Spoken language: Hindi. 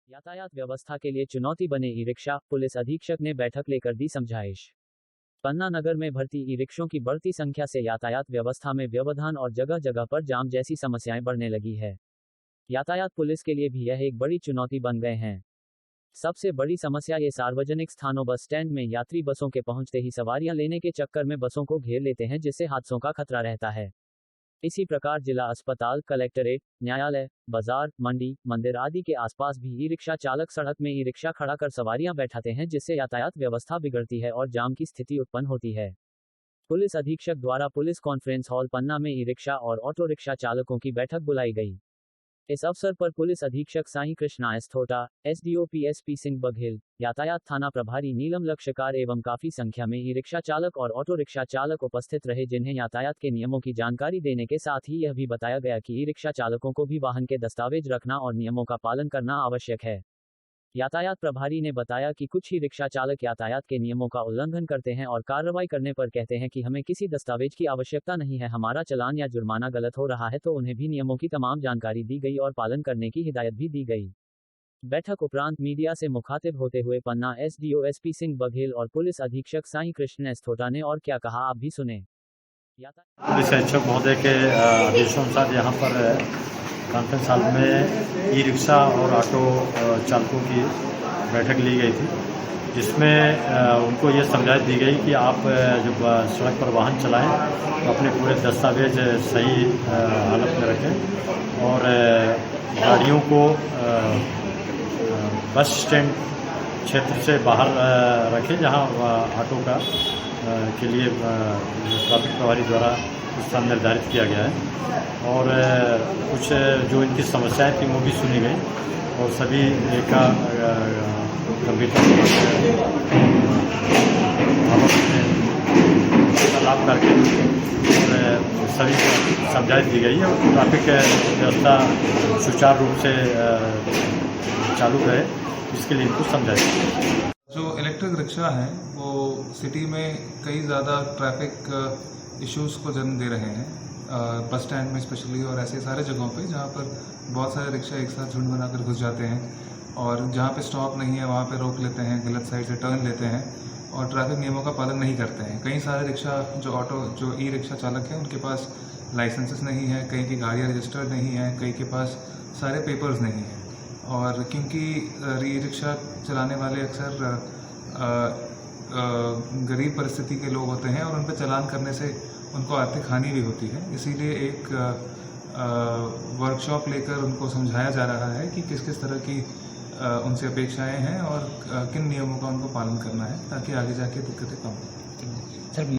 यातायात व्यवस्था के लिए चुनौती बने ई रिक्शा, पुलिस अधीक्षक ने बैठक लेकर दी समझाइश। पन्ना नगर में भर्ती ई रिक्शों की बढ़ती संख्या से यातायात व्यवस्था में व्यवधान और जगह जगह पर जाम जैसी समस्याएं बढ़ने लगी है। यातायात पुलिस के लिए भी यह एक बड़ी चुनौती बन गए हैं। सबसे बड़ी समस्या ये सार्वजनिक स्थानों बस स्टैंड में यात्री बसों के पहुंचते ही सवारियां लेने के चक्कर में बसों को घेर लेते हैं, जिससे हादसों का खतरा रहता है। इसी प्रकार जिला अस्पताल, कलेक्ट्रेट, न्यायालय, बाजार, मंडी, मंदिर आदि के आसपास भी ई रिक्शा चालक सड़क में ई रिक्शा खड़ा कर सवारियां बैठाते हैं, जिससे यातायात व्यवस्था बिगड़ती है और जाम की स्थिति उत्पन्न होती है। पुलिस अधीक्षक द्वारा पुलिस कॉन्फ्रेंस हॉल पन्ना में ई रिक्शा और ऑटो रिक्शा चालकों की बैठक बुलाई गई। इस अवसर पर पुलिस अधीक्षक साई कृष्णा एस्थोटा, एसडीओ पीएसपी सिंह बघेल, यातायात थाना प्रभारी नीलम लक्षकार एवं काफी संख्या में ई रिक्शा चालक और ऑटो रिक्शा चालक उपस्थित रहे, जिन्हें यातायात के नियमों की जानकारी देने के साथ ही यह भी बताया गया कि ई रिक्शा चालकों को भी वाहन के दस्तावेज रखना और नियमों का पालन करना आवश्यक है। यातायात प्रभारी ने बताया कि कुछ ही रिक्शा चालक यातायात के नियमों का उल्लंघन करते हैं और कार्रवाई करने पर कहते हैं कि हमें किसी दस्तावेज की आवश्यकता नहीं है, हमारा चालान या जुर्माना गलत हो रहा है, तो उन्हें भी नियमों की तमाम जानकारी दी गई और पालन करने की हिदायत भी दी गई। बैठक उपरांत मीडिया से मुखातिब होते हुए पन्ना एसडीओ एसपी सिंह बघेल और पुलिस अधीक्षक साई कृष्ण एस्थोटा ने और क्या कहा, आप भी सुने। पुलिस अधीक्षक महोदय के आदेशानुसार यहाँ पर कॉन्फ्रेंस हॉल में ई रिक्शा और ऑटो चालकों की बैठक ली गई थी, जिसमें उनको ये समझाइश दी गई कि आप जब सड़क पर वाहन चलाएं तो अपने पूरे दस्तावेज सही हालत में रखें और गाड़ियों को बस स्टैंड क्षेत्र से बाहर रखें, जहां ऑटो का के लिए ट्रैफिक प्रभारी द्वारा स्थान निर्धारित किया गया है। और कुछ जो इनकी समस्याएं थी वो भी सुनी गई और सभी का गंभीरता लाभ करके और सभी को समझाइश दी गई है और ट्रैफिक व्यवस्था सुचारू रूप से चालू रहे, इसके लिए इनको समझाइश। जो इलेक्ट्रिक रिक्शा हैं वो सिटी में कई ज़्यादा ट्रैफिक इश्यूज़ को जन्म दे रहे हैं, बस स्टैंड में स्पेशली और ऐसे सारे जगहों पे जहाँ पर बहुत सारे रिक्शा एक साथ झुंड बनाकर घुस जाते हैं और जहाँ पे स्टॉप नहीं है वहाँ पे रोक लेते हैं, गलत साइड से टर्न लेते हैं और ट्रैफिक नियमों का पालन नहीं करते हैं। कई सारे रिक्शा जो ई रिक्शा चालक हैं उनके पास लाइसेंसेस नहीं है, कई की गाड़ियाँ रजिस्टर्ड नहीं है, कई के पास सारे पेपर्स नहीं हैं। और क्योंकि ई रिक्शा चलाने वाले अक्सर गरीब परिस्थिति के लोग होते हैं और उन पर चालान करने से उनको आर्थिक हानि भी होती है, इसीलिए एक वर्कशॉप लेकर उनको समझाया जा रहा है कि किस किस तरह की उनसे अपेक्षाएं हैं और किन नियमों का उनको पालन करना है, ताकि आगे जाके दिक्कतें कम हो।